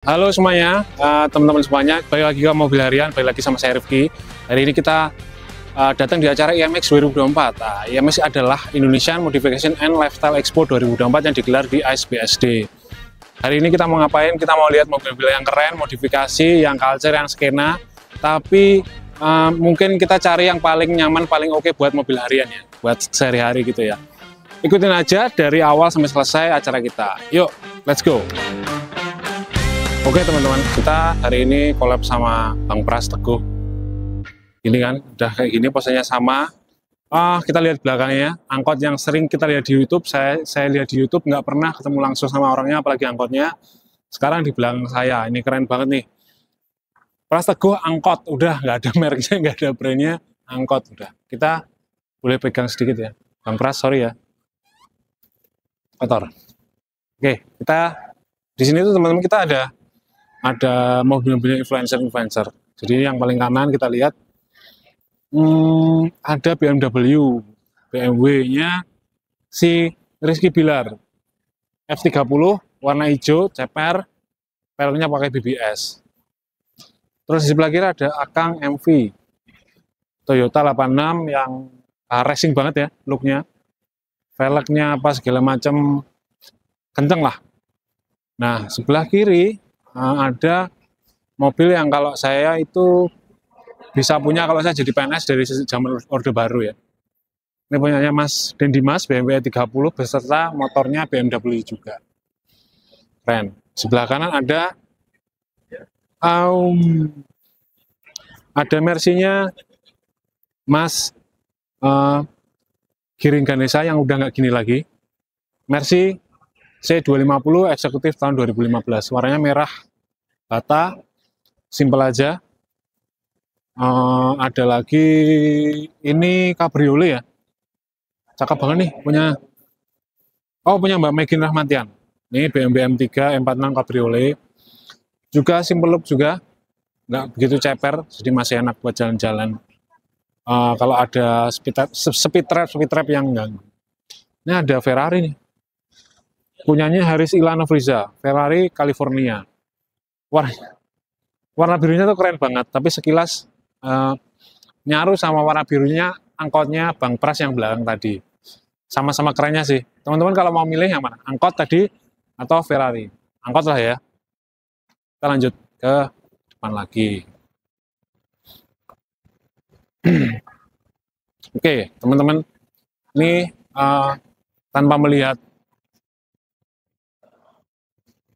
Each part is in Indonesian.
Halo semuanya, teman-teman semuanya, balik lagi ke Mobil Harian, balik lagi sama saya Rifki. Hari ini kita datang di acara IMX 2024. IMX adalah Indonesian Modification and Lifestyle Expo 2024 yang digelar di ASBSD. Hari ini kita mau ngapain? Kita mau lihat mobil-mobil yang keren, modifikasi, yang culture, yang skena. Tapi mungkin kita cari yang paling nyaman, paling oke buat mobil harian ya, buat sehari-hari gitu ya. Ikutin aja dari awal sampai selesai acara kita. Yuk, let's go! Oke teman-teman, kita hari ini collab sama Bang Pras Teguh. Ini kan, udah kayak gini posenya sama. Kita lihat belakangnya, angkot yang sering kita lihat di YouTube. Saya lihat di YouTube, nggak pernah ketemu langsung sama orangnya, apalagi angkotnya. Sekarang di belakang saya, ini keren banget nih. Pras Teguh angkot, udah nggak ada mereknya, nggak ada brandnya, angkot udah. Kita boleh pegang sedikit ya, Bang Pras, sorry ya. Kotor. Oke, kita di sini tuh teman-teman kita ada mobil-mobilnya influencer. Jadi yang paling kanan kita lihat ada BMW-nya si Rizky Bilar F30 warna hijau, ceper, peleknya pakai BBS. Terus di sebelah kiri ada Akang MV Toyota 86 yang racing banget ya looknya, velgnya apa segala macam kenceng lah. Nah sebelah kiri ada mobil yang kalau saya itu bisa punya kalau saya jadi PNS dari zaman Orde Baru ya. Ini punyanya Mas Dendi Mas, BMW 30 beserta motornya BMW juga. Keren. Sebelah kanan ada Mercy-nya Mas Giring Ganesha yang udah nggak gini lagi. Mercy C250 eksekutif tahun 2015, warnanya merah bata, simple aja. Ada lagi ini Cabriolet ya, cakep banget nih punya Mbak Megin Rahmantian. Ini BMW M3 M46 Cabriolet, juga simple look juga, nggak begitu ceper, jadi masih enak buat jalan-jalan. Kalau ada speed trap yang enggak. Ini ada Ferrari nih. Punyanya Haris Ilano Friza, Ferrari California. Warna birunya tuh keren banget, tapi sekilas nyaru sama warna birunya angkotnya Bang Pras yang belakang tadi. Sama-sama kerennya sih. Teman-teman kalau mau milih yang mana? Angkot tadi atau Ferrari? Angkot lah ya. Kita lanjut ke depan lagi. Oke, teman-teman. Ini tanpa melihat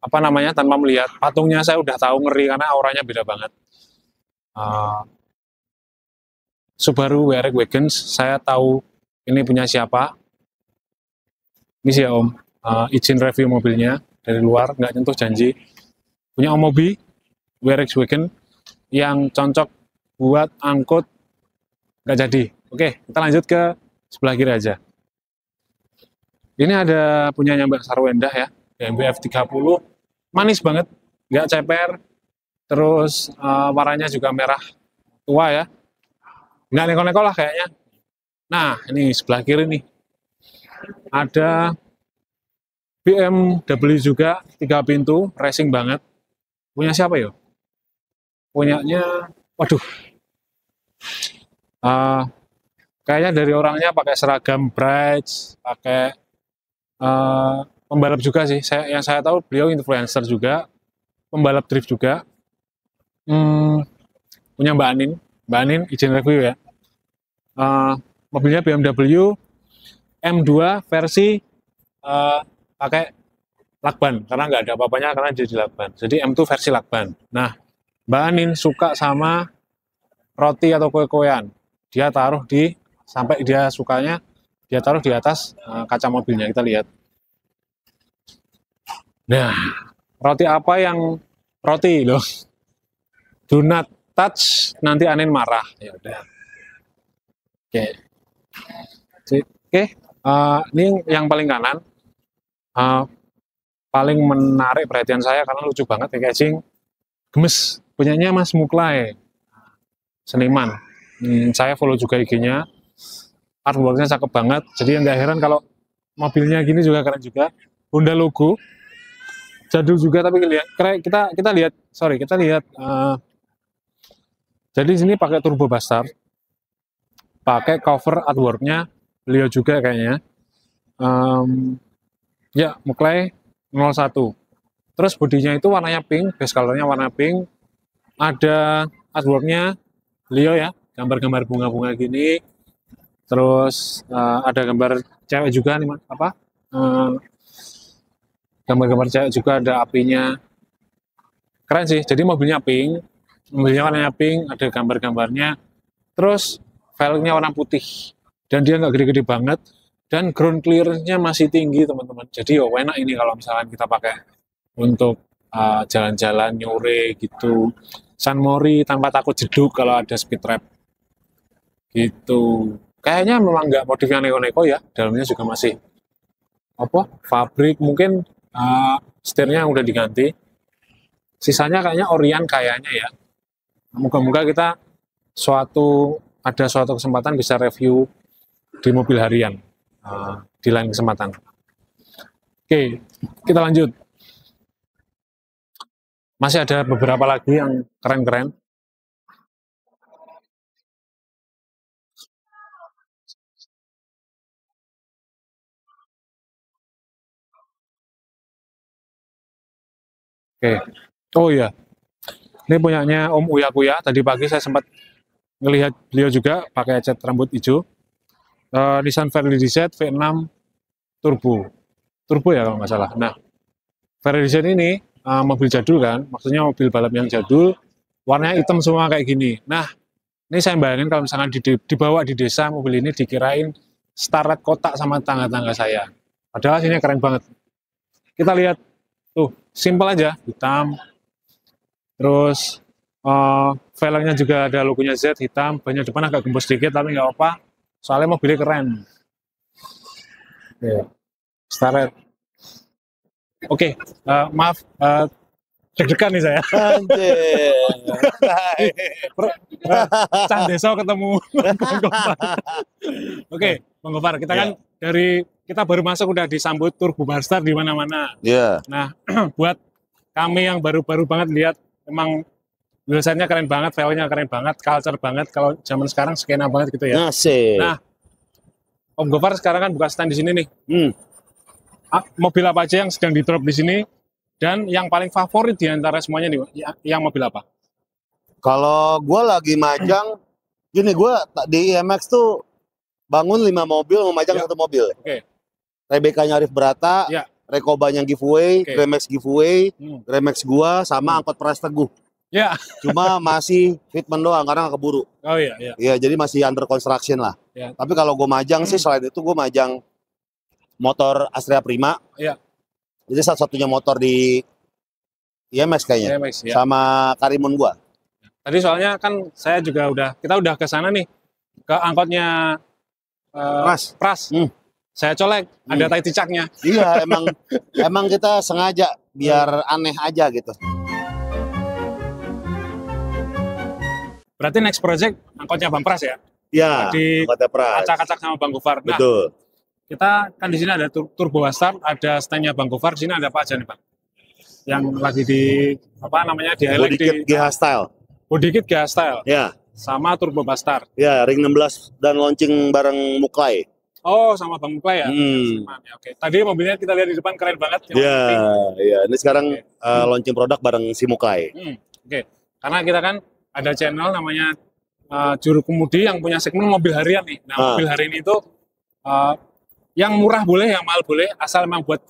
tanpa melihat patungnya saya udah tahu ngeri karena auranya beda banget. Subaru WRX Wagens, saya tahu ini punya siapa. Ini sih ya Om, izin review mobilnya dari luar, nggak nyentuh janji. Punya Om Mobi WRX Wagen yang cocok buat angkut, nggak jadi. Oke, kita lanjut ke sebelah kiri aja. Ini ada punyanya Mbak Sarwendah ya, BMW F30, manis banget, nggak ceper, terus warnanya juga merah tua ya, nggak neko-neko lah kayaknya. Nah ini sebelah kiri nih, ada BMW juga, 3 pintu, racing banget. Punya siapa ya? Punyanya, waduh, kayaknya dari orangnya pakai seragam Brights, pakai pembalap juga sih. Yang saya tahu beliau influencer juga, pembalap drift juga. Punya Mbak Anin izin review ya. Mobilnya BMW M2 versi pakai lakban karena nggak ada apa-apanya karena dia di lakban. Jadi M2 versi lakban. Nah, Mbak Anin suka sama roti atau kue-kuean. Dia taruh sampai dia sukanya dia taruh di atas kaca mobilnya, kita lihat. Nah, roti apa yang roti loh? Do not touch, nanti Anin marah. Ya udah. Oke. Ini yang paling kanan. Paling menarik perhatian saya karena lucu banget packaging. Gemes, punyanya Mas Muklai. Seniman. Saya follow juga IG-nya. Artworknya cakep banget, jadi nggak heran kalau mobilnya gini juga keren juga. Honda logo, jadul juga tapi kita lihat jadi di sini pakai turbo bastard, pakai cover artworknya beliau juga kayaknya. Ya, Muklai 01. Terus bodinya itu warnanya pink, base colornya warna pink. Ada artworknya beliau ya, gambar-gambar bunga-bunga gini. Terus ada gambar cewek juga nih, apa? Gambar-gambar cewek juga, ada apinya. Keren sih. Jadi mobilnya pink, mobilnya warnanya pink, ada gambar-gambarnya. Terus velgnya warna putih dan dia nggak gede-gede banget. Dan ground clearance-nya masih tinggi teman-teman. Jadi enak ini kalau misalkan kita pakai untuk jalan-jalan nyore gitu, San Mori tanpa takut jeduk kalau ada speed trap gitu. Kayaknya memang nggak modif yang neko-neko ya, dalamnya juga masih apa fabrik, mungkin setirnya udah diganti, sisanya kayaknya Orion kayaknya ya. Moga-moga kita ada suatu kesempatan bisa review di mobil harian di lain kesempatan. Oke, kita lanjut. Masih ada beberapa lagi yang keren-keren. Oke. Oh iya, ini punyanya Om Uya Kuya. Tadi pagi saya sempat ngelihat beliau juga pakai cat rambut hijau. Nissan Fairlady Z V6 Turbo ya kalau nggak salah. Nah, Fairlady Z ini mobil jadul kan, maksudnya mobil balap yang jadul, warnanya hitam semua kayak gini. Nah, ini saya bayangin kalau misalkan dibawa di desa, mobil ini dikirain Starlet kotak sama tangga-tangga saya. Padahal sini keren banget. Kita lihat, tuh, simple aja, hitam. Terus, velgnya juga ada logonya Z, hitam. Banyak depan agak gembos sedikit, tapi nggak apa-apa. Soalnya mobilnya keren. Ya, Starlet. Oke, maaf, deg-degan nih saya. Candeso ketemu Bang Gofar. Oke, Bang Gofar, kita kan kita baru masuk udah disambut turbo bastard di mana-mana. Iya. Nah, buat kami yang baru-baru banget lihat, emang biasanya keren banget, velgnya keren banget, culture banget. Kalau zaman sekarang skena banget gitu ya. Asik. Nah, Om Gofar sekarang kan buka stand di sini nih. Mobil apa aja yang sedang di-drop di sini, dan yang paling favorit di antara semuanya nih, yang mobil apa? Kalau gue lagi majang, gini, gue di IMX tuh bangun 5 mobil, memajang 1 mobil. Oke. Rebecca-nya Arif Brata, Rekobanya giveaway, Gremax giveaway, Gremax gua, sama angkot Pras Teguh. Ya. Cuma masih fitment doang karena nggak keburu. Oh iya, iya. Iya, jadi masih under construction lah. Ya. Tapi kalau gue majang sih, selain itu gue majang motor Astrea Prima. Iya. Jadi satu-satunya motor di IMX kayaknya. IMX, ya. Sama Karimun gua. Tadi soalnya kan kita udah ke sana nih, ke angkotnya Pras. Saya colek, ada tai cicaknya. Iya, emang kita sengaja biar aneh aja gitu. Berarti next project angkotnya Bang Pras ya? Iya, angkotnya Pras. Acak-acak sama Bang Gofar. Nah, betul. Kita kan di sini ada turbo bastard, ada standnya Bang Gofar. Di sini ada apa aja nih, Pak? Yang lagi di di highlight Body kit GH Style. Body kit GH Style. Ya. Sama turbo bastard. Ya, ring 16 dan launching bareng Muklai. Oh, sama Bang Muklai ya? Oke. Tadi mobilnya kita lihat di depan keren banget. Iya, iya. Ini sekarang launching produk bareng si Muklai. Oke. Karena kita kan ada channel namanya Juru Kemudi yang punya segmen mobil harian nih. Nah, mobil hari ini itu yang murah boleh, yang mahal boleh, asal memang buat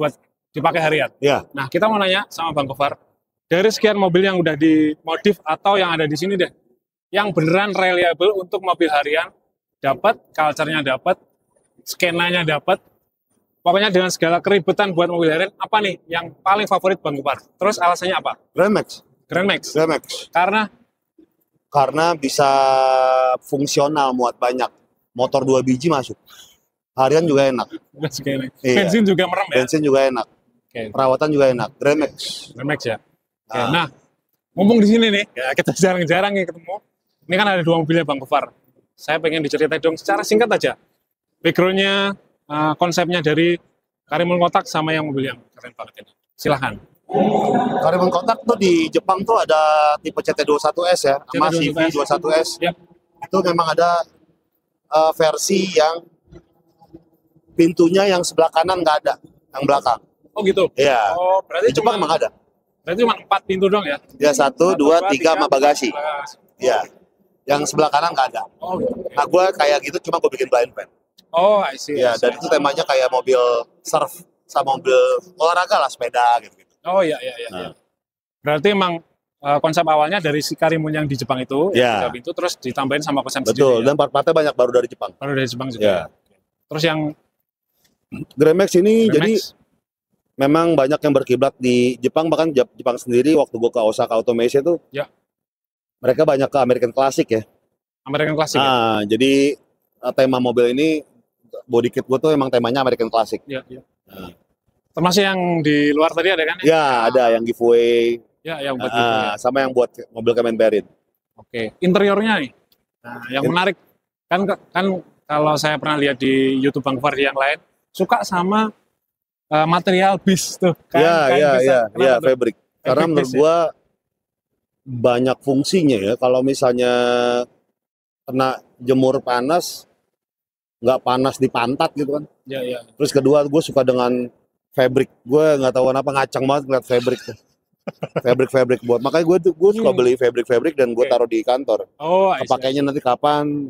dipakai harian. Ya. Nah, kita mau nanya sama Bang Gofar, dari sekian mobil yang udah dimodif atau yang ada di sini deh, yang beneran reliable untuk mobil harian, dapat, culture-nya dapat, skenanya dapat, pokoknya dengan segala keribetan buat mobil harian, apa nih yang paling favorit Bang Gofar? Terus alasannya apa? Grandmax. Karena bisa fungsional, muat banyak. Motor 2 biji masuk. Harian juga enak. Iya. Bensin juga merem ya? Bensin juga enak. Perawatan juga enak. Grandmax ya? Nah, ngomong di sini nih, ya kita jarang-jarang nih ketemu. Ini kan ada 2 mobilnya Bang Gofar. Saya pengen diceritain dong secara singkat aja. Background-nya, konsepnya dari Karimun Kotak sama yang mobil yang keren banget ini. Silahkan. Karimun kotak tuh di Jepang tuh ada tipe CT21S ya, sama CV21S. Ya. Itu memang ada versi yang pintunya yang sebelah kanan nggak ada, yang belakang. Oh gitu. Iya. Oh, berarti Di Jepang cuma memang ada. berarti cuma 4 pintu dong ya? Ya 1, 2, 3 sama bagasi. Bagasi. Iya. Yang sebelah kanan nggak ada. Oh gitu. Nah gue kayak gitu cuma gue bikin blind van. Oh, I see. Iya. Dan itu temanya kayak mobil surf sama mobil olahraga lah, sepeda gitu. Oh iya. Nah. Berarti emang konsep awalnya dari si Karimun yang di Jepang itu, Ya. yang 3 pintu, terus ditambahin sama konsep Betul. sendiri. Dan part-partnya banyak baru dari Jepang. Baru dari Jepang juga. Ya. Terus yang Gramax ini Gramax, jadi memang banyak yang berkiblat di Jepang, bahkan Jepang sendiri waktu gue ke Osaka Automation itu, Ya. mereka banyak ke American Classic ya. American Classic. Ya? Nah, jadi tema mobil ini, body kit gue tuh emang temanya American Classic. Ya. Nah. Termasuk yang di luar tadi ada kan? Ya, ada yang giveaway. Ya, yang buat gitu ya. Sama yang buat mobil Kemen Berin. Oke, interiornya nih. Nah, yang menarik kan kalau saya pernah lihat di YouTube Bang Far yang lain, suka sama material bis tuh. Iya, Kenapa tuh? fabric. Karena menurut bis, ya? gua banyak fungsinya ya. Kalau misalnya kena jemur panas, nggak panas di pantat gitu kan. Ya. Terus kedua, gue suka dengan fabric. Gue nggak tahu kenapa ngacang banget ngeliat fabric tuh. fabric buat. Makanya gue suka beli fabric dan gue taruh di kantor. Oh, Kepakainya nanti kapan?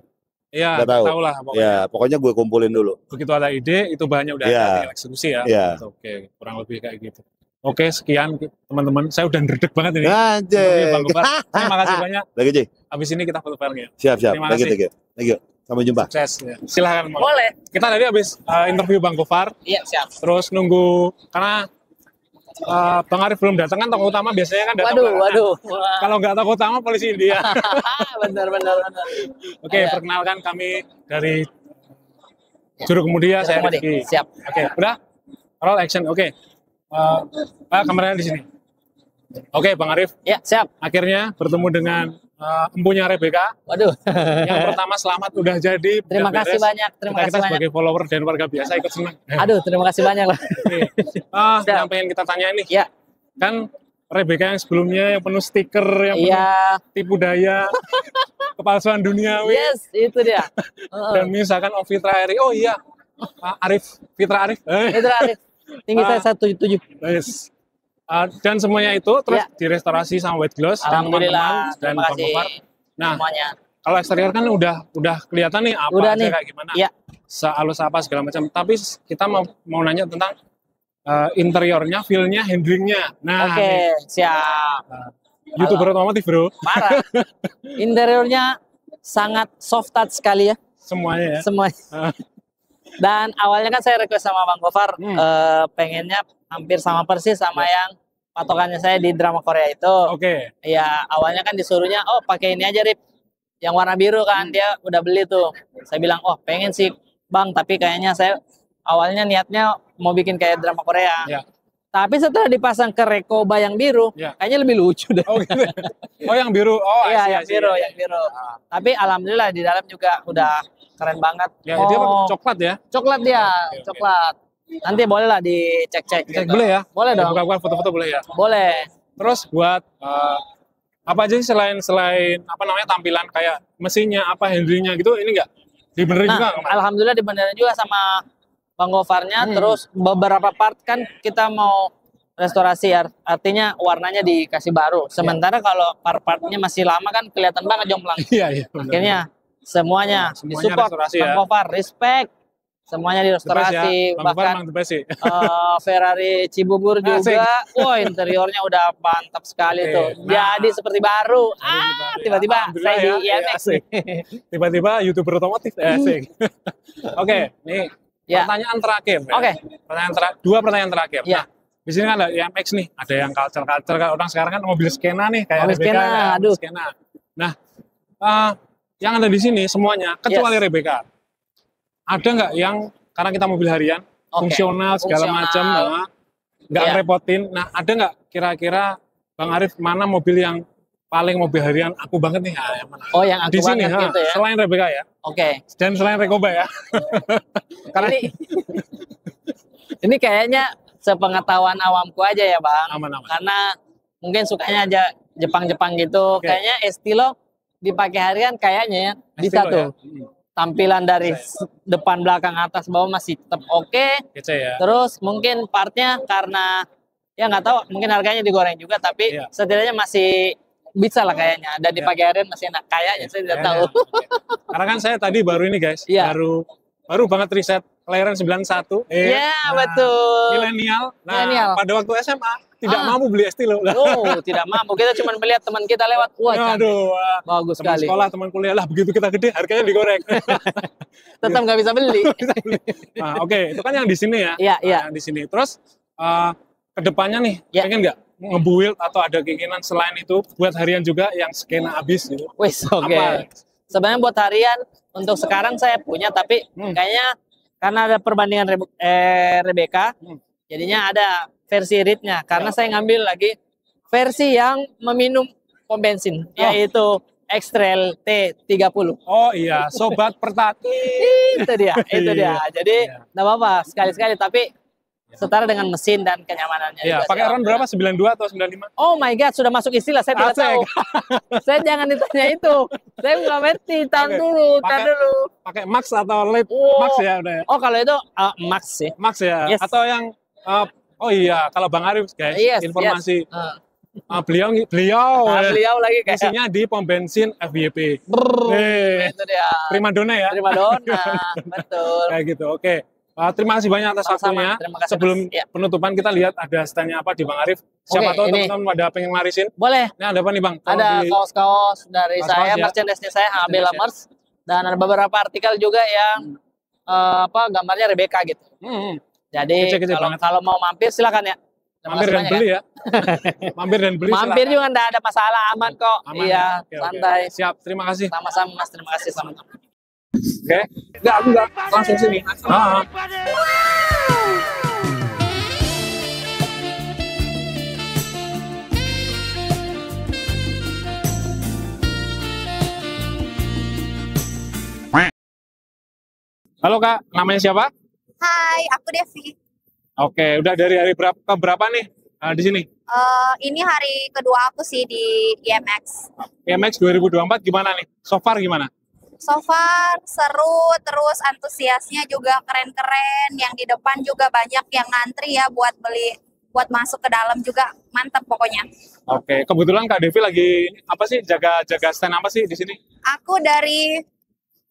Iya, Nggak tahu. tahu lah pokoknya. Ya, pokoknya gue kumpulin dulu. Begitu ada ide, itu bahannya udah Iya. ada, tinggal eksekusi ya. Iya. Oke, kurang lebih kayak gitu. Oke, sekian teman-teman. Saya udah ndredeg banget ini. Anjay. Bang Gopar. Terima kasih banyak. Lagi Ji. Habis ini kita foto bareng ya. Siap. Terima Lagi kasih. Thank you. Sampai jumpa. Sukses. Ya. Silahkan. Bang. Boleh. Kita tadi habis interview Bang Gopar. Iya, siap. Terus nunggu, karena Bang Arif belum datang kan, tokoh utama biasanya kan datang. Waduh. Kalau nggak tokoh utama, polisi India. benar. Oke, Iya. perkenalkan kami dari Juru Kemudia, saya Kemudi. Rifki. Siap. Oke, udah? Roll action, oke. Kameranya di sini. Oke, Bang Arif, Ya, siap. akhirnya bertemu dengan empunya Rebecca. Waduh. Yang pertama, selamat udah jadi. Terima udah kasih beres. banyak. Terima Kita kasih banyak. sebagai follower dan warga biasa ikut senang. Aduh, terima kasih banyak lah. Oke. Siap. Yang pengen kita tanya ini, Ya. kan Rebecca yang sebelumnya yang penuh stiker, yang penuh Iya. tipu daya, kepalsuan duniawi, Yes, itu dia. dan misalkan Fitra Eri, oh iya, Fitra Arif, Itu Arif. Tinggi saya 177. Yes. Dan semuanya itu terus Ya. direstorasi sama white gloss dan Alhamdulillah. teman-teman dan Terima Bang kasih Gopar. Nah, semuanya. kalau eksterior kan udah kelihatan nih apa Udah aja nih. kayak gimana, Iya. sehalus apa segala macam. Tapi kita mau nanya tentang interiornya, feel-nya, handlingnya. Nah, Oke, nih, siap. YouTuber otomotif bro, Parah. Interiornya sangat soft touch sekali ya. semuanya ya. Semua. Dan awalnya kan saya request sama Bang Gofar, pengennya hampir sama persis sama yang patokannya saya di drama Korea itu. Oke. Ya awalnya kan disuruhnya, oh pakai ini aja Rip, yang warna biru kan, dia udah beli tuh. Saya bilang, oh pengen sih Bang, tapi kayaknya saya awalnya niatnya mau bikin kayak drama Korea. Ya. Tapi setelah dipasang ke Rekoba yang biru, Ya. kayaknya lebih lucu deh. Oh gitu. Oh yang biru. Oh Iya, I see, yang I see. biru, yang biru. Tapi alhamdulillah di dalam juga udah keren banget. Ya, dia coklat ya. Coklat dia, Oke. coklat. Nanti boleh lah dicek-cek. Cek gitu. boleh ya. Boleh dong. Buka-buka foto-foto boleh ya. Boleh. Terus buat apa aja sih selain apa namanya tampilan kayak mesinnya, apa handlingnya gitu, ini enggak dibenerin juga Nah, nggak, Mas? alhamdulillah dibenerin juga sama Bang Gofarnya. Terus beberapa part kan kita mau restorasi, artinya warnanya dikasih baru. Sementara kalau part-partnya masih lama kan kelihatan banget jomplang. Iya. bener. Akhirnya semuanya Semuanya disupport restorasi Bang ya. Gofar, respect. Semuanya The best ya. direstorasi, Bang Gopar bahkan emang the best sih. Ferrari Cibubur Asik. juga. Wah, interiornya udah mantap sekali Oke, tuh. nah. Jadi seperti baru. Tiba-tiba Alhamdulillah saya di ya, IMX. asik. Tiba-tiba YouTuber otomotif. Asik. Oke, nih Ya. pertanyaan terakhir. ya. Oke. Dua pertanyaan terakhir. Ya. Nah, di sini kan ada IMX nih, ada yang culture kalau orang sekarang kan mobil skena nih, kayak Mobil Rebecca, skena, ya, mobil aduh. skena. Nah, yang ada di sini semuanya kecuali Rebecca. Ada nggak yang karena kita mobil harian, Oke. fungsional segala Fungsional. macam, nggak Iya. ngerepotin. Nah, ada nggak kira-kira Bang Arif mana mobil yang paling mobil harian aku banget nih? Ah, yang mana? Oh, yang aku Di sini, banget gitu ya. selain Rebecca ya, Oke. dan selain Rekoba ya. Karena Ini kayaknya sepengetahuan awamku aja ya Bang. Aman-aman. Karena mungkin sukanya aja Jepang-Jepang gitu. Oke. Kayaknya Estilo dipakai harian kayaknya ya, bisa Estilo tuh. ya? Tampilan dari depan, belakang, atas, bawah masih tetap oke. Kece ya. Terus mungkin partnya karena ya nggak tahu, mungkin harganya digoreng juga, tapi Iya. setidaknya masih bisa lah kayaknya. Dan dipakai harian masih enak. Kayaknya saya tidak tahu. Oke. Karena kan saya tadi baru ini guys, Iya. baru banget riset kelahiran 91. Iya, betul. Milenial. Nah, Milenial. pada waktu SMA tidak mampu beli Estilo. Oh, tidak mampu. Kita cuma melihat teman kita lewat. Wah, cantik. Aduh, Bagus teman sekali. sekolah, teman kuliah lah, begitu kita gede harganya digoreng. Tetap nggak bisa beli. Nah, oke, itu kan yang di sini ya. Iya, Nah, iya. yang di sini. Terus kedepannya nih, Ya. pengen nggak nge-build atau ada keinginan selain itu buat harian juga yang skena habis gitu? Wis, oke. Apa? Sebenarnya buat harian untuk sekarang saya punya, tapi kayaknya karena ada perbandingan Rebecca, jadinya ada versi ritnya. Karena saya ngambil lagi versi yang meminum pom bensin, yaitu X-Trail T30. Oh iya, sobat pertati. Itu dia, itu dia. Jadi Iya. nggak apa-apa sekali-sekali, tapi setara dengan mesin dan kenyamanannya. Iya, juga pakai sih. ron berapa? 92 atau 95? Oh my god, sudah masuk istilah, saya tidak Asik. tahu. Saya jangan ditanya itu. Saya nggak ngerti, tahan Oke. dulu, tahan Pakai- dulu. Pakai Max atau Late Oh. Max ya udah ya? Oh, kalau itu Max sih. Max ya? Yes. Atau yang oh iya, kalau Bang Arif guys, Yes, informasi Ah, beliau beliau lagi kayak isinya di pom bensin FYP. itu dia. Primadona ya? Primadona, betul. Kayak gitu. Oke. Terima kasih banyak atas Sama-sama. waktunya. Terima kasih, Sebelum Mas. Ya. penutupan kita lihat ada stand-nya apa di Bang Arif. Siapa Oke, tahu ini. teman-teman pada pengen larisin. Boleh. Ini ada apa nih Bang? Tolong Ada di- kaos-kaos dari Kaos-kaos saya, ya. merchandise-nya saya HB Merchandise ya. Lamers, dan ada beberapa artikel juga yang gambarnya Rebecca gitu. Jadi Kece-kece banget. kalau mau mampir silakan ya. Terima Mampir kasih dan banyak beli ya. Mampir dan beli. Mampir silakan. juga nggak ada masalah, aman kok. Aman Iya, ya? Oke, oke. santai. Siap. Terima kasih. Sama-sama Mas, terima kasih sama-sama. Oke. Enggak. Langsung sini. Halo Kak, namanya siapa? Hai, aku Devi. Oke, udah dari hari berapa ke berapa nih di sini? Ini hari kedua aku sih di IMX. IMX 2024 gimana nih? So far gimana? So far seru, terus antusiasnya juga keren-keren. Yang di depan juga banyak yang ngantri ya buat beli, buat masuk ke dalam juga mantap pokoknya. Oke, kebetulan Kak Devi lagi apa sih jaga stand apa sih di sini? Aku dari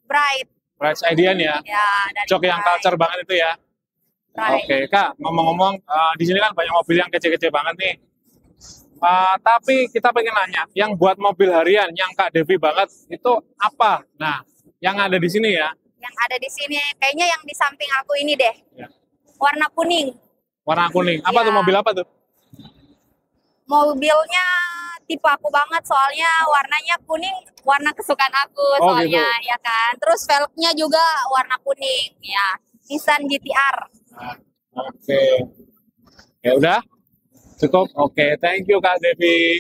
Bright, Rides Idean ya. ya dari Jok yang Bright. culture banget itu ya. Bright. Oke, Kak, ngomong-ngomong di sini kan banyak mobil yang kece-kece banget nih. Tapi kita pengen nanya, yang buat mobil harian yang Kak Devi banget itu apa? Nah, yang ada di sini ya, Yang ada di sini kayaknya yang di samping aku ini deh. Ya. Warna kuning. warna kuning. Apa Iya. tuh mobil apa tuh? Mobilnya tipe aku banget soalnya warnanya kuning, warna kesukaan aku Oh, soalnya gitu. ya kan. Terus velgnya juga warna kuning ya. Nissan GTR. Nah, oke. Ya udah, cukup. Oke, thank you Kak Devi.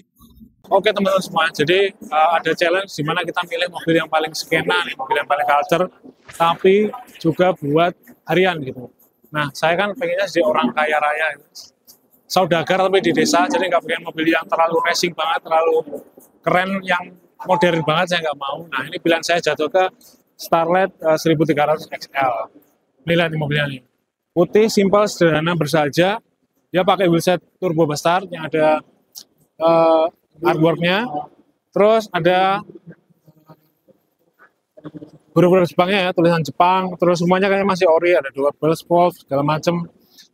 Oke teman-teman semua, jadi ada challenge di mana kita milih mobil yang paling skena nih, mobil yang paling culture, tapi juga buat harian gitu. Nah, saya kan pengennya jadi orang kaya raya, saudagar tapi di desa, jadi nggak pengen mobil yang terlalu racing banget, terlalu keren, yang modern banget saya nggak mau. Nah, ini pilihan saya jatuh ke Starlet 1300 XL. Ini lihat nih mobilnya nih. Putih, simple, sederhana, bersahaja. Dia pakai wheelset turbo besar yang ada artwork-nya. Terus ada huruf-huruf Jepangnya ya, tulisan Jepang. Terus semuanya kayaknya masih ori, ada dua bells, valve, segala macem.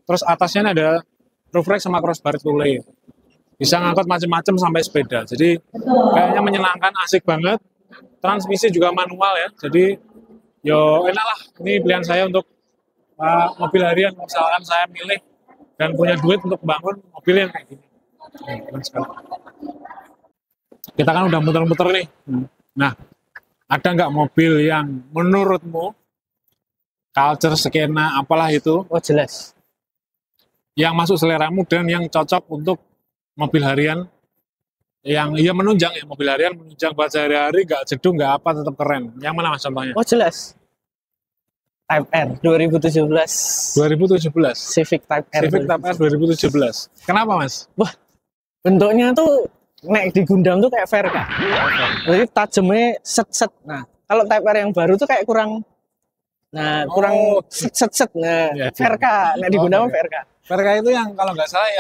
Terus atasnya ini ada roof rack sama crossbar relay. Bisa ngangkut macem-macem sampai sepeda. Jadi kayaknya menyenangkan, asik banget. Transmisi juga manual ya. Jadi yo enak lah. Ini pilihan saya untuk mobil harian. Misalkan saya milih dan punya duit untuk bangun mobil yang kayak gini. Keren sekali. Kita kan udah muter-muter nih. Nah, ada nggak mobil yang menurutmu culture, skena, apalah itu, Oh jelas. yang masuk seleramu dan yang cocok untuk mobil harian, yang ya menunjang ya, mobil harian menunjang buat sehari-hari, nggak jedung, nggak apa, tetap keren. Yang mana mas contohnya? Oh jelas. Type R 2017. 2017. Civic Type R. Civic Type R 2017. Kenapa, Mas? Wah, bentuknya tuh nek di Gundam tuh kayak Verka. Jadi tajamnya set-set. Nah, kalau Type R yang baru tuh kayak kurang set-set. Nah, Ya, Verka. Nek di Gundam Verka. Verka itu yang kalau nggak salah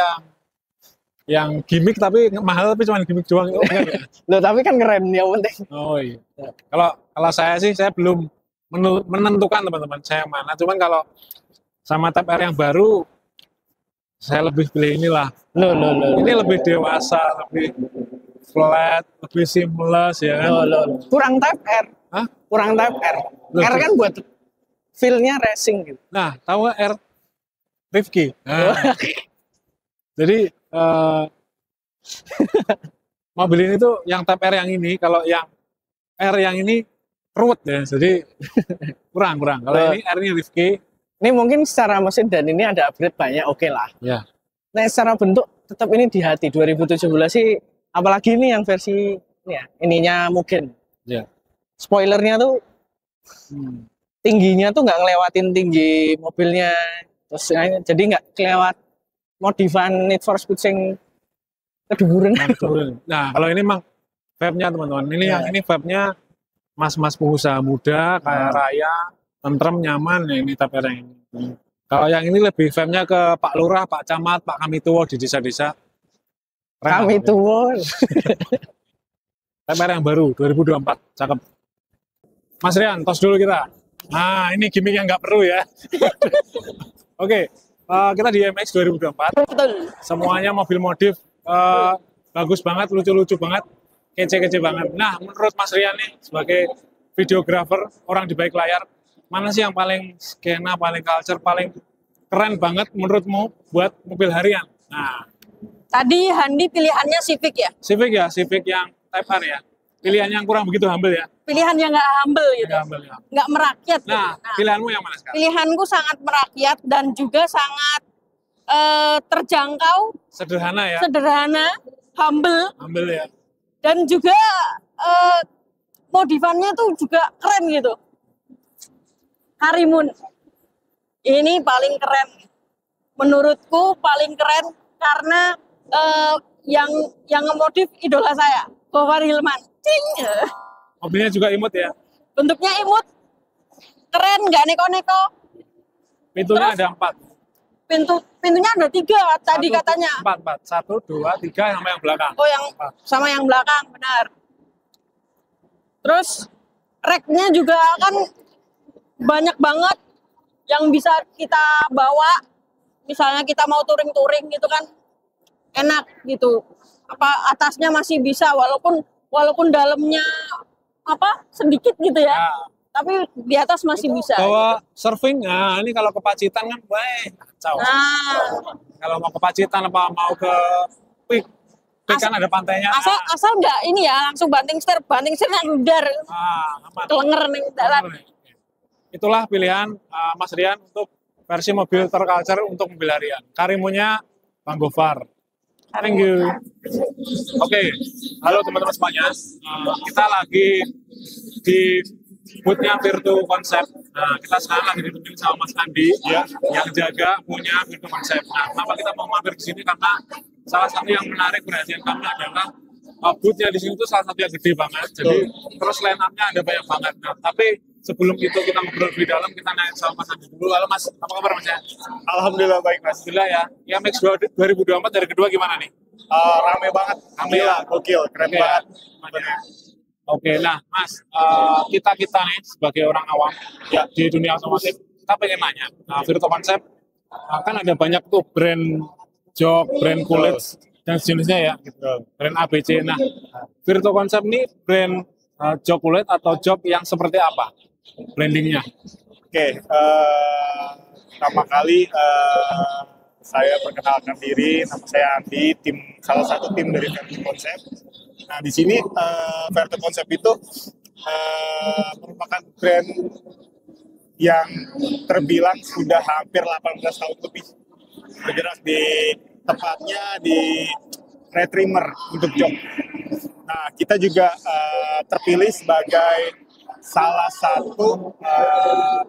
yang gimmick tapi mahal tapi cuma gimmick doang itu bukan ya? Loh, tapi kan keren yang penting. Oh iya. Kalau saya sih saya belum menentukan teman-teman saya yang mana. Cuman kalau sama Type R yang baru saya lebih pilih inilah. Loh. Ini lebih dewasa, lebih flat, lebih seamless ya kan. Loh. Kurang Type R. Hah? Kurang Type R. Loh, R kan buat feel-nya racing gitu. Nah, tahu nggak R Rifki? Nah, jadi mobil ini tuh yang Type R yang ini, kalau yang R yang ini ruwet ya, jadi kurang. Kalau ini R ini Rifki. Ini mungkin secara mesin dan ini ada upgrade banyak, oke lah. Ya. Nah, secara bentuk tetap ini di hati 2017 sih, apalagi ini yang versi ini ya, ininya mungkin. Ya. Spoilernya tuh tingginya tuh nggak ngelewatin tinggi mobilnya, terus jadi nggak kelewat modifan Need for Speed yang keduburan. Nah, kalau ini memang vibe-nya teman-teman. Ini yang ini vibe-nya mas-mas pengusaha muda, kaya raya, tentrem, nyaman. Ya, ini Type R yang ini. Kalau yang ini lebih vibe-nya ke Pak Lurah, Pak Camat, Pak Kamituwo di desa-desa. Kamituwo. Type R yang baru 2024, cakep. Mas Rian, tos dulu kita. Nah, ini gimmick yang nggak perlu ya. Oke, kita di MX 2024. Betul. Semuanya mobil modif, bagus banget, lucu-lucu banget, kece-kece banget. Nah, menurut Mas Rian nih, sebagai videografer, orang di balik layar, mana sih yang paling skena, paling culture, paling keren banget menurutmu buat mobil harian? Nah, Tadi Handi pilihannya Civic ya? Civic ya, Civic yang Type R ya. Pilihan yang kurang begitu humble ya. Pilihan yang nggak humble gitu, Nggak humble ya. nggak merakyat. Gitu. Nah, pilihanmu yang mana sekarang? Pilihanku sangat merakyat dan juga sangat terjangkau, Sederhana ya, sederhana, humble, humble ya. dan juga modifannya tuh juga keren gitu. Harimun ini paling keren, menurutku paling keren karena yang ngemodif idola saya, Gofar Hilman. Cing. Mobilnya juga imut ya. Bentuknya imut, keren, nggak neko-neko. Pintunya Terus? ada 4. Pintunya ada 3 tadi katanya. 4. 1, 2, 3 sama yang belakang. Oh, yang sama yang belakang, benar. Terus racknya juga kan banyak banget yang bisa kita bawa. Misalnya kita mau touring-touring gitu kan, enak gitu. Apa atasnya masih bisa walaupun dalamnya sedikit gitu ya. Tapi di atas masih bisa. Bawa surfing, nah ini kalau ke Pacitan kan, kacau. Nah, Kalau mau ke Pacitan apa mau ke Pik kan ada pantainya. asal nggak ini ya langsung banting setir yang udar, Aman. kelenger nih dalan. Itulah pilihan Mas Rian untuk versi mobil terculture untuk mobil harian. Karimunya Bang Gofar. Thank you. Oke, halo teman-teman semuanya. Kita lagi di booth-nya Virtu Concept. Nah, kita sekarang lagi ditemenin sama Mas Andi yang jaga punya Virtu Concept. Nah, kenapa kita mau mampir di sini? Karena salah satu yang menarik perhatian kami adalah booth-nya di sini tuh salah satu yang gede banget. Jadi terus line up-nya ada banyak banget. Nah, tapi sebelum itu kita ngobrol di dalam, kita naik sama Mas Andi dulu. Halo Mas, apa kabar Mas ya? Alhamdulillah baik Mas. Alhamdulillah ya. IMX 2024 dari kedua gimana nih? Rame banget. Gila, gokil, keren Oke. banget. Oke, nah Mas, kita nih sebagai orang awam ya di dunia otomotif, kita pengen nanya, Virtu Concept kan ada banyak tuh brand jok, brand kulit dan sejenisnya ya, brand ABC. Nah, Virtu Concept ini brand jok kulit atau jok yang seperti apa brandingnya? Oke, pertama kali saya perkenalkan diri, nama saya Andi, salah satu tim dari Virtu Concept. Nah, di sini Virtu Concept itu merupakan brand yang terbilang sudah hampir 18 tahun lebih bergerak tepatnya di retrimmer untuk jok. Nah, kita juga terpilih sebagai salah satu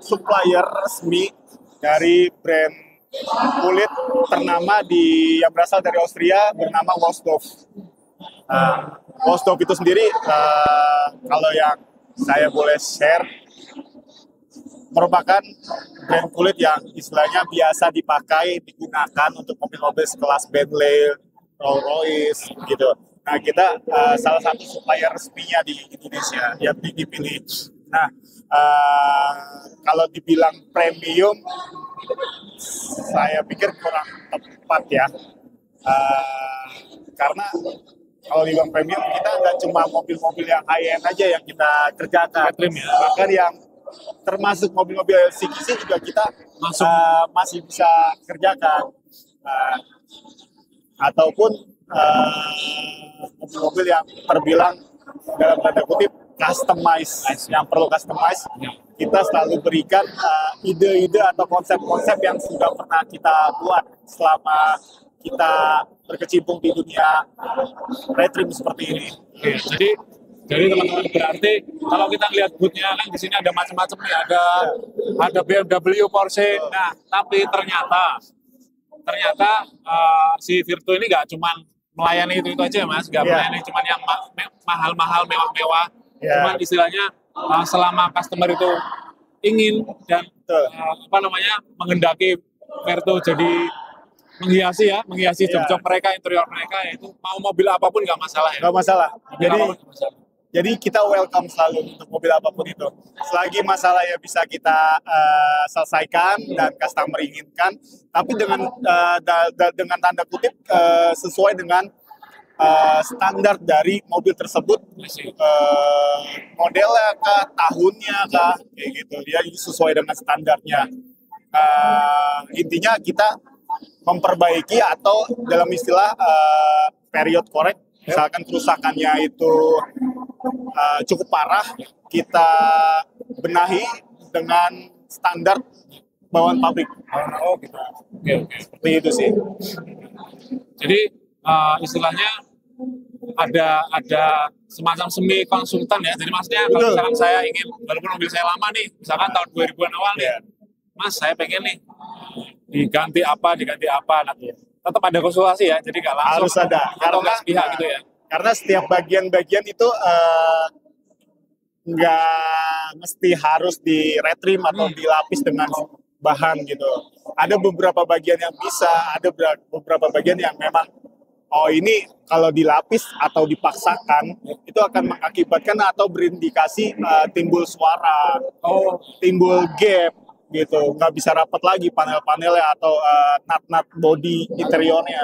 supplier resmi dari brand kulit ternama yang berasal dari Austria bernama Wolfsdorf. Wolfsdorf itu sendiri kalau yang saya boleh share merupakan brand kulit yang istilahnya biasa digunakan untuk mobil-mobil sekelas Bentley, Rolls-Royce gitu. Nah, kita salah satu supplier resminya di Indonesia yang dipilih. Nah, kalau dibilang premium, saya pikir kurang tepat ya. Karena kalau dibilang premium, kita nggak cuma mobil-mobil yang high-end aja yang kita kerjakan. Bahkan yang termasuk mobil-mobil CGC juga kita masih bisa kerjakan. Ataupun mobil-mobil yang terbilang dalam tanda kutip customize, yang perlu customize, kita selalu berikan ide-ide atau konsep-konsep yang sudah pernah kita buat selama kita berkecimpung di dunia retrim seperti ini. Oke, jadi teman-teman, berarti kalau kita lihat bootnya kan di sini ada macam-macam nih, ada BMW, Porsche. Nah, tapi ternyata si Virtu ini nggak cuma melayani itu aja, Mas, nggak melayani cuma yang mahal-mahal, mewah-mewah. Cuman istilahnya selama customer itu ingin dan menghendaki Virtu jadi menghiasi jok-jok mereka, interior mereka, itu mau mobil apapun nggak masalah ya. Nggak masalah. Jadi kita welcome selalu untuk mobil apapun itu. Selagi masalah ya bisa kita selesaikan dan customer inginkan, tapi dengan tanda kutip sesuai dengan standar dari mobil tersebut, modelnya kah, tahunnya kah, kayak gitu. Dia sesuai dengan standarnya. Intinya kita memperbaiki atau dalam istilah period correct, misalkan kerusakannya itu cukup parah, kita benahi dengan standar bawaan pabrik. Oh gitu. Oke. Seperti itu sih. Jadi istilahnya ada semacam semi konsultan ya. Jadi maksudnya kalau misalkan saya ingin, walaupun mobil saya lama nih, misalkan tahun 2000-an awal nih, Mas saya pengen nih diganti apa, nanti tetap ada konsultasi ya. Jadi nggak langsung Harus ada. atau nggak sepihak gitu ya. Karena setiap bagian-bagian itu nggak mesti harus di retrim atau dilapis dengan bahan gitu. Ada beberapa bagian yang bisa, ada beberapa bagian yang memang ini kalau dilapis atau dipaksakan itu akan mengakibatkan atau berindikasi timbul suara, timbul gap gitu, nggak bisa rapat lagi panel-panelnya atau nut body interiornya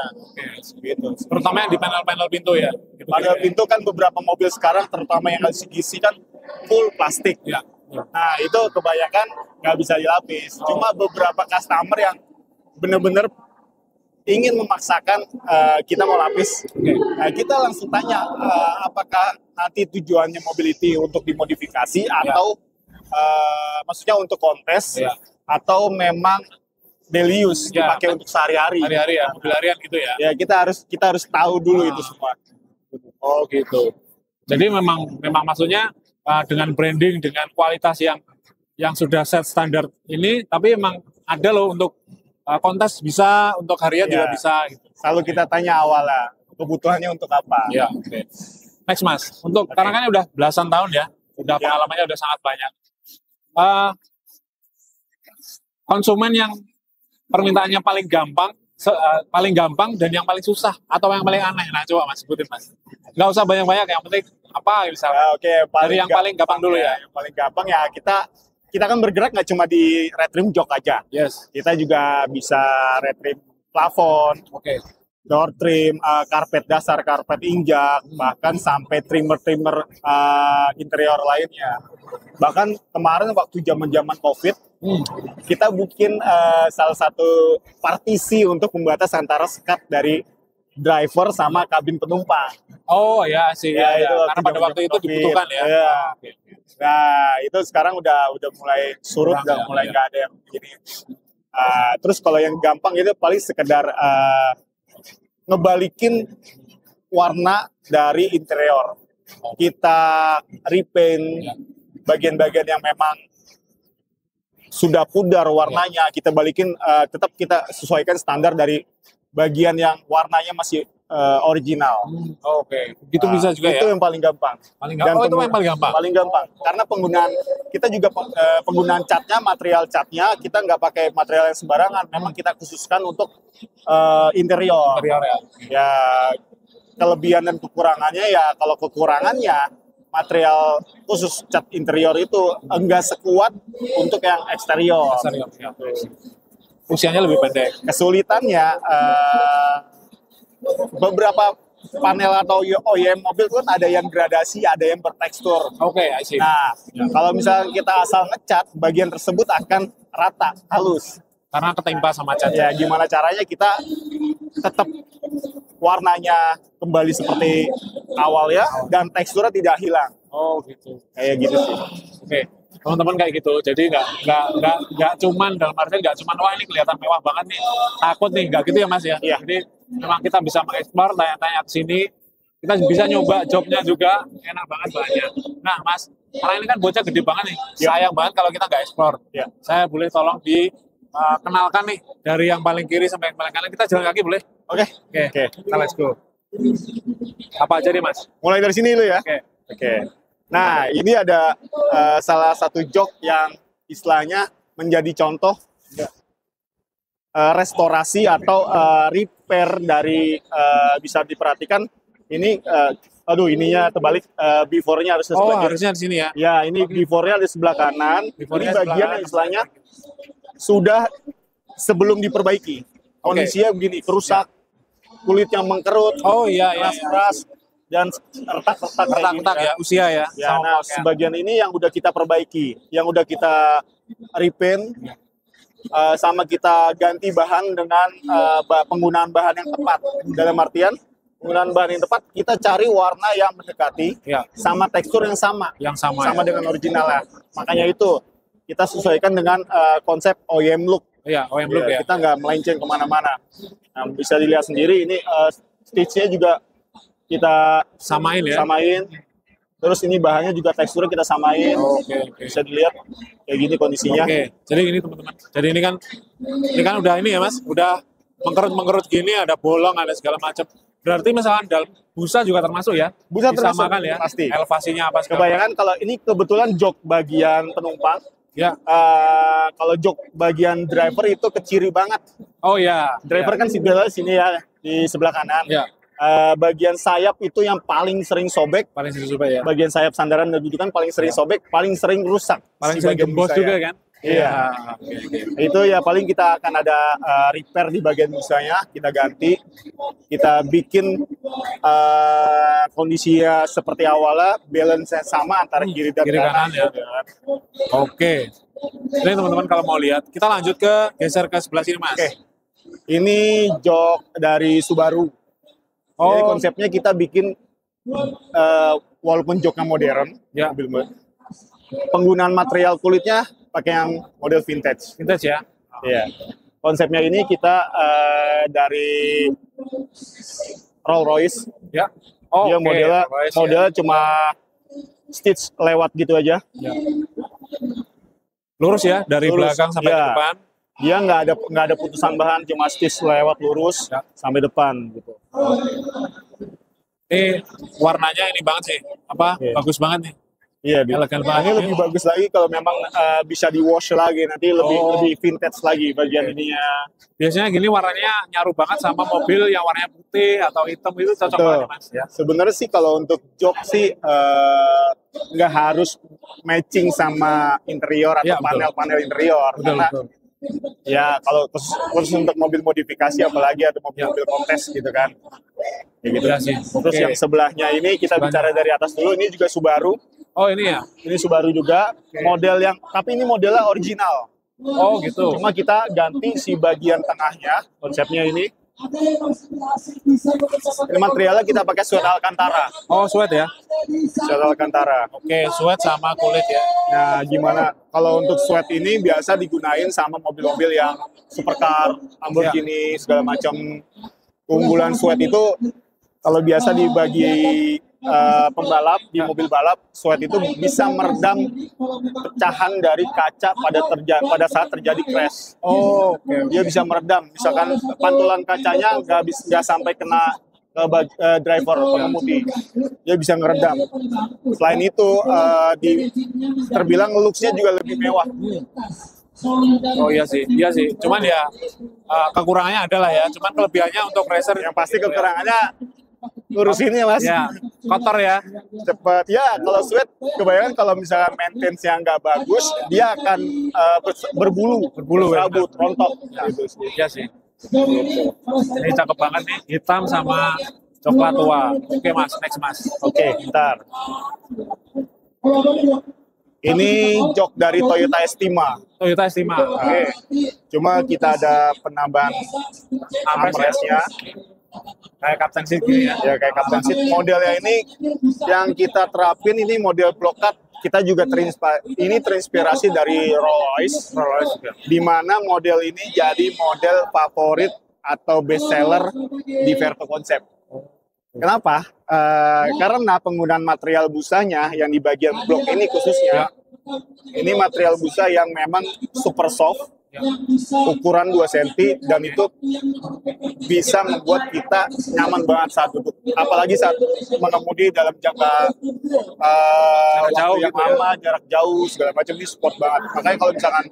gitu. Terutama yang di panel-panel pintu ya. Gitu, panel pintu kan beberapa mobil sekarang, terutama yang CGC kan full plastik. Ya. Nah itu kebanyakan nggak bisa dilapis. Cuma beberapa customer yang benar-benar ingin memaksakan kita mau lapis. Nah, kita langsung tanya apakah nanti tujuannya mobility untuk dimodifikasi atau maksudnya untuk kontes atau memang daily use dipakai untuk sehari-hari. Hari-hari ya, mobil harian gitu ya. Ya kita harus tahu dulu itu semua. Oh gitu. Jadi memang maksudnya dengan branding, dengan kualitas yang sudah set standar ini, tapi memang ada loh untuk kontes bisa, untuk harian juga bisa. Gitu. Selalu kita tanya awal lah, kebutuhannya untuk apa. Ya, oke. Next Mas, karena kan udah belasan tahun ya, pengalamannya udah sangat banyak. Konsumen yang permintaannya paling gampang dan yang paling susah atau yang paling aneh, nah coba Mas sebutin Mas. Nggak usah banyak-banyak, yang penting apa misalnya. Dari yang paling gampang dulu ya. Yang paling gampang ya kita kan bergerak nggak cuma di retrim jok aja. Yes. Kita juga bisa retrim plafon, door trim, karpet dasar, karpet injak, bahkan sampai trimmer interior lainnya. Bahkan kemarin waktu zaman COVID, kita bikin salah satu partisi untuk pembatas antara sekat dari driver sama kabin penumpang. Oh ya sih, ya. Karena pada waktu itu dibutuhkan ya. Nah itu sekarang udah mulai surut, udah mulai nggak ada yang begini. Terus kalau yang gampang itu paling sekedar ngebalikin warna dari interior. Kita repaint, bagian-bagian yang memang sudah pudar warnanya kita balikin, tetap kita sesuaikan standar dari bagian yang warnanya masih original. Oke, itu bisa juga itu ya. yang paling gampang. Paling gampang. Oh, itu yang paling gampang. Paling gampang. Karena penggunaan kita juga penggunaan catnya, material catnya kita nggak pakai material yang sembarangan. Memang kita khususkan untuk interior. Interior ya. Ya kelebihan dan kekurangannya ya kalau kekurangannya material khusus cat interior itu enggak sekuat untuk yang eksterior. Eksterior, ya. Usianya lebih pendek. Kesulitannya beberapa panel atau OEM mobil kan ada yang gradasi, ada yang bertekstur. Oke, I see. Nah, kalau misalnya kita asal ngecat, bagian tersebut akan rata, halus. Karena ketimpa sama cat. Ya, gimana caranya kita tetap warnanya kembali seperti awal ya, dan teksturnya tidak hilang. Oh, gitu. Kayak gitu sih. Oke, teman-teman kayak gitu. Jadi nggak cuman dalam artian nggak cuman wah ini kelihatan mewah banget nih, takut nih, nggak gitu ya Mas ya. Iya. Jadi memang kita bisa mengeksplor, tanya-tanya ke sini, kita bisa nyoba jobnya juga, enak banget banyak. Nah Mas, karena ini kan bocah gede banget nih, sayang banget kalau kita nggak eksplor. Ya. Saya boleh tolong dikenalkan nih dari yang paling kiri sampai yang paling kanan, kita jalan kaki boleh? Oke. Oke, kita let's go. Apa aja nih Mas? Mulai dari sini dulu ya. Oke. Oke. Nah, ini ada salah satu jok yang istilahnya menjadi contoh restorasi atau repair dari bisa diperhatikan ini ininya terbalik, before-nya harus Oh, sebelah kiri. harusnya di sini ya. Ya, ini before-nya di sebelah kanan. Before-nya Ini sebelah bagian kanan. yang istilahnya sudah sebelum diperbaiki. Kondisinya begini, kerusak, kulit yang mengkerut, Oh iya, keras-keras, dan retak-retak kayak gini, retak-retak ya, usia ya. Ya, sama nah, pakaian. sebagian ini yang udah kita perbaiki, yang udah kita repaint, sama kita ganti bahan dengan penggunaan bahan yang tepat. Dalam artian, penggunaan bahan yang tepat, kita cari warna yang mendekati, Ya, sama tekstur yang sama, yang sama. sama Ya. dengan originalnya. Makanya itu, kita sesuaikan dengan konsep OEM look. Iya, OEM look ya. Kita nggak melenceng kemana-mana. Nah, bisa dilihat sendiri, ini stitch-nya juga kita Samain ya. samain. Terus ini bahannya juga teksturnya kita samain. Oke. Bisa dilihat kayak gini kondisinya. Oke, jadi gini teman-teman. Jadi ini kan udah ini ya Mas, udah mengkerut gini, ada bolong, ada segala macam. Berarti misalkan dalam busa juga termasuk ya? Busa termasuk, disamakan ya? pasti. Elevasinya apa segala Kebayangan kalau ini kebetulan jok bagian penumpang. Ya. Kalau jok bagian driver itu keciri banget. Oh ya. Driver kan sebelah sini ya, di sebelah kanan. Ya, Bagian sayap itu yang paling sering sobek. paling sering coba ya. Bagian sayap sandaran dan dudukan paling sering sobek, paling sering rusak. Paling si sering bagian gembos busanya. juga kan? Iya. Oke. Itu ya paling kita akan ada repair di bagian busanya, kita ganti, kita bikin kondisinya seperti awalnya, balance sama antara kiri dan Kiri kanan ya. Oke. Jadi teman-teman kalau mau lihat, kita lanjut geser ke sebelah sini Mas. Oke. Ini jok dari Subaru. Jadi konsepnya kita bikin walaupun joknya modern, Ya. penggunaan material kulitnya pakai yang model vintage. Vintage ya. Iya. Konsepnya ini kita dari Rolls Royce. Ya. Oh, Dia oke. modelnya Ya. cuma stitch lewat gitu aja. Ya. Lurus ya dari Lurus, belakang sampai ya. ke depan. Dia nggak ada putusan bahan, cuma stitch lewat lurus Ya. sampai depan gitu. Ini warnanya ini banget sih. Apa? Iya. Bagus banget nih. Iya, Elegan ini banget. lebih bagus lagi kalau memang bisa di wash lagi, nanti lebih vintage lagi bagian ininya. Biasanya gini warnanya nyaru banget sama mobil yang warnanya putih atau hitam, itu cocok Betul. banget Mas ya. Sebenarnya sih kalau untuk jok sih nggak harus matching sama interior atau Iya, betul. panel-panel interior. Betul, Karena betul. ya kalau khusus untuk mobil modifikasi apalagi ada mobil-mobil kontes gitu kan. Ya gitu. Iya sih. Terus Oke. yang sebelahnya ini kita bicara dari atas dulu, ini juga Subaru. Oh ini ya. Ini Subaru juga model yang, tapi ini modelnya original. Oh gitu. Cuma kita ganti si bagian tengahnya, konsepnya ini. Ini materialnya kita pakai suede Alcantara. Oh sweat ya. Suede Alcantara. Oke, sweat sama kulit ya. Nah, gimana kalau untuk sweat ini biasa digunain sama mobil-mobil yang supercar, Lamborghini, segala macam. Keunggulan sweat itu kalau biasa dibagi pembalap di mobil balap, sweat itu bisa meredam pecahan dari kaca pada saat terjadi crash. Oh, oke. Dia bisa meredam, misalkan pantulan kacanya nggak sampai kena ke driver pengemudi, dia bisa ngeredam. Selain itu terbilang looks-nya juga lebih mewah. Oh iya sih. Cuman ya kekurangannya adalah ya. Cuman kelebihannya untuk racer Yang pasti kekurangannya ngurusinnya Mas. ya kotor ya. Cepet ya, kalau sweat kebanyakan kalau misalkan maintenance yang nggak bagus, dia akan berbulu, berabut, rontok gitu sih. Iya sih. Ini cakep banget nih, hitam sama coklat tua. Oke Mas, next Mas. Oke, ntar. Ini jok dari Toyota Estima. Toyota Estima. Oke. Cuma kita ada penambahan armrestnya. Kayak Captain Seat gini ya. Ya kayak Captain Seat. Modelnya ini yang kita terapin ini model block cut. Kita juga terinspirasi dari Rolls Royce, di mana model ini jadi model favorit atau best seller di Verto Concept. Kenapa? Karena penggunaan material busanya yang di bagian blok ini khususnya, ini material busa yang memang super soft, ukuran 2 cm, dan itu bisa membuat kita nyaman banget saat duduk. Apalagi saat mengemudi dalam jangka jauh yang gitu ya. lama, jarak jauh, segala macam, ini sport banget. Makanya kalau misalkan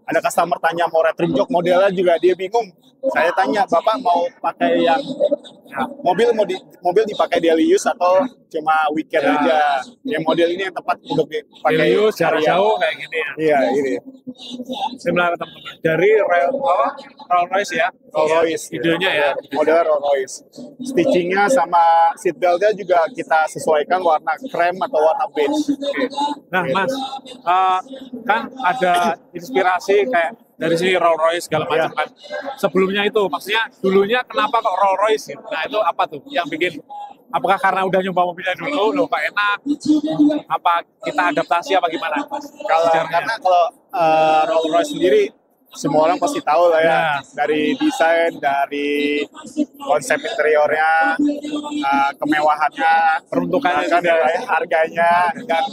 ada customer tanya mau retrim jok modelnya juga dia bingung. Saya tanya, Bapak mau pakai yang mobil dipakai daily use atau cuma weekend aja? Yang model ini yang tepat untuk dipakai Daily use, jarak harian. jauh kayak gini ya. Iya, ini. Similar teman-teman. Dari Rolls Royce ya. Rolls Royce. Idenya ya. Model Rolls Royce. Stitchingnya sama seatbeltnya juga kita sesuaikan warna krem atau warna beige. Nah Mas, kan ada inspirasi kayak dari sini Rolls Royce segala macam kan. Sebelumnya itu, maksudnya dulunya kenapa kok Rolls Royce? Nah itu apa tuh yang bikin? Apakah karena udah nyoba mobilnya dulu, loh kok enak? Apa kita adaptasi apa gimana? Karena kalau Rolls Royce sendiri semua orang pasti tahu lah ya, dari desain, dari konsep interiornya, kemewahannya, Peruntukannya bahkan juga. harganya, dan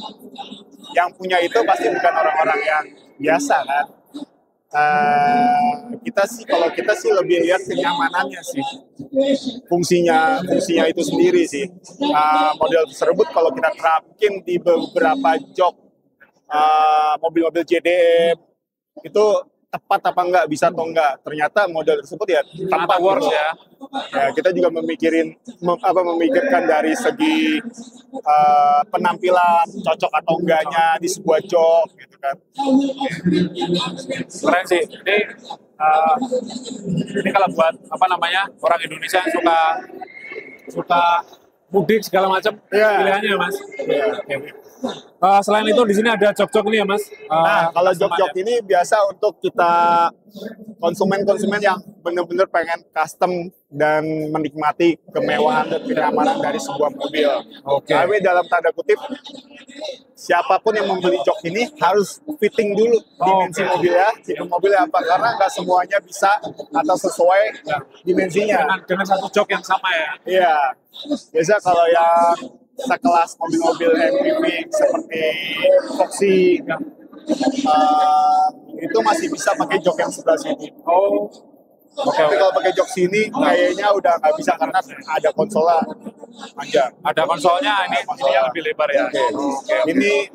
yang punya itu pasti bukan orang-orang yang biasa kan. Kalau kita sih lebih lihat kenyamanannya sih, fungsinya itu sendiri sih. Model tersebut kalau kita terapin di beberapa jok mobil-mobil JDM itu tepat apa enggak, bisa atau enggak. Ternyata model tersebut ya tepat works gitu. ya. Ya, kita juga memikirkan dari segi penampilan cocok atau enggaknya di sebuah jok gitu kan. Keren sih. Ini kalau buat apa namanya orang Indonesia yang suka mudik segala macam pilihannya Mas. Selain itu di sini ada jok-jok nih ya Mas. Nah, kalau jok-jok ini biasa untuk kita konsumen-konsumen yang benar-benar pengen custom dan menikmati kemewahan dan kenyamanan dari sebuah mobil. Tapi dalam tanda kutip, siapapun yang membeli jok ini harus fitting dulu dimensi mobilnya, tipe mobilnya apa, karena nggak semuanya bisa atau sesuai dimensinya. Dengan satu jok yang sama ya. Iya, biasa kalau yang sekelas mobil-mobil MPV seperti Foxy itu masih bisa pakai jok yang sebelah sini. Tapi kalau pakai jok sini kayaknya udah nggak bisa karena ada konsolnya panjang. Ada konsolnya, ini yang lebih lebar ya. Ini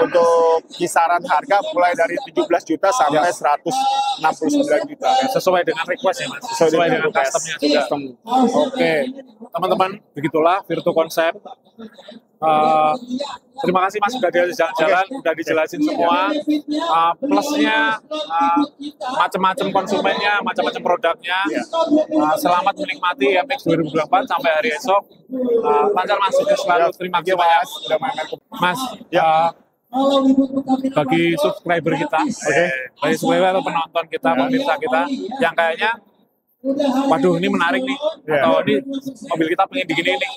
untuk kisaran harga mulai dari 17 juta sampai 169 juta. Sesuai dengan request ya Mas. Sesuai dengan customnya juga. Oke, teman-teman, begitulah Virtu Concept. Terima kasih Mas sudah jalan-jalan, sudah dijelasin semua plusnya, macam-macam konsumennya, macam-macam produknya. Selamat menikmati MX 2024 sampai hari esok. Lancar Mas, selalu terima kasih banyak. Mas, bagi subscriber kita, bagi subscriber atau penonton kita, pemirsa kita, yang kayaknya waduh ini menarik nih, atau ini mobil kita pengen digini nih,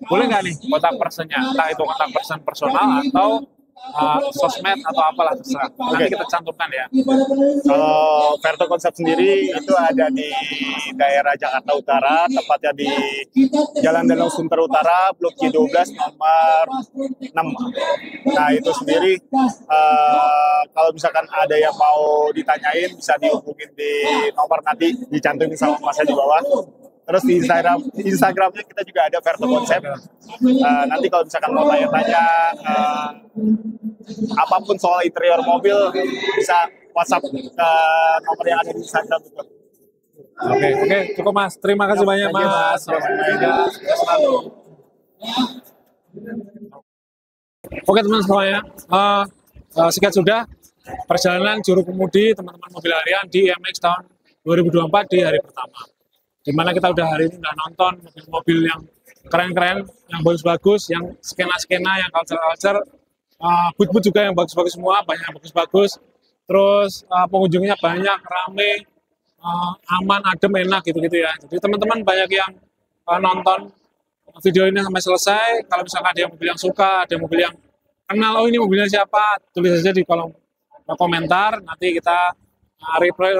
boleh nggak nih kontak personnya, entah itu kontak person personal atau sosmed atau apalah terserah. Nanti kita cantumkan ya. Kalau Verto Concept sendiri itu ada di daerah Jakarta Utara, tepatnya di Jalan Danau Sunter Utara, Blok G12 nomor 6. Nah itu sendiri kalau misalkan ada yang mau ditanyain bisa dihubungin di nomor nanti dicantumin sama Mas di bawah. Terus di Instagramnya kita juga ada Verto Concept. Nanti kalau misalkan mau tanya-tanya apapun soal interior mobil bisa WhatsApp ke nomor yang ada di Instagram itu. Oke, cukup Mas. Terima kasih banyak Mas. Oke teman-teman semuanya, sekian sudah perjalanan juru kemudi teman-teman mobil harian di IMX tahun 2024 di hari pertama. Dimana kita udah hari ini udah nonton mobil-mobil yang keren-keren, yang bagus-bagus, yang skena-skena, yang culture-culture, boot-boot juga yang bagus-bagus semua, banyak yang bagus-bagus. Terus pengunjungnya banyak, rame, aman, adem, enak gitu-gitu ya. Jadi teman-teman banyak yang nonton video ini sampai selesai. Kalau misalkan ada yang mobil yang suka, ada yang mobil yang kenal, oh ini mobilnya siapa, tulis saja di kolom komentar. Nanti kita replay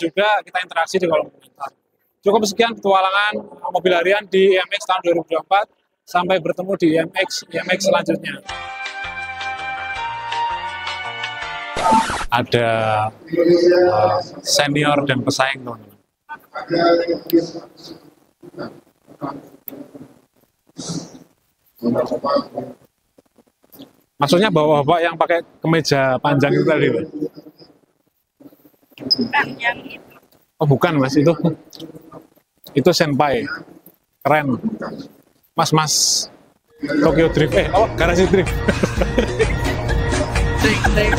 juga, kita interaksi di kolom komentar. Cukup sekian petualangan mobil harian di IMX tahun 2024. Sampai bertemu di IMX selanjutnya. Ada senior dan pesaing teman-teman. Maksudnya bapak-bapak yang pakai kemeja panjang itu tadi, Pak? Bukan yang itu. Oh bukan Mas, itu senpai, keren. Mas Tokyo Drift, garasi drift. Dek.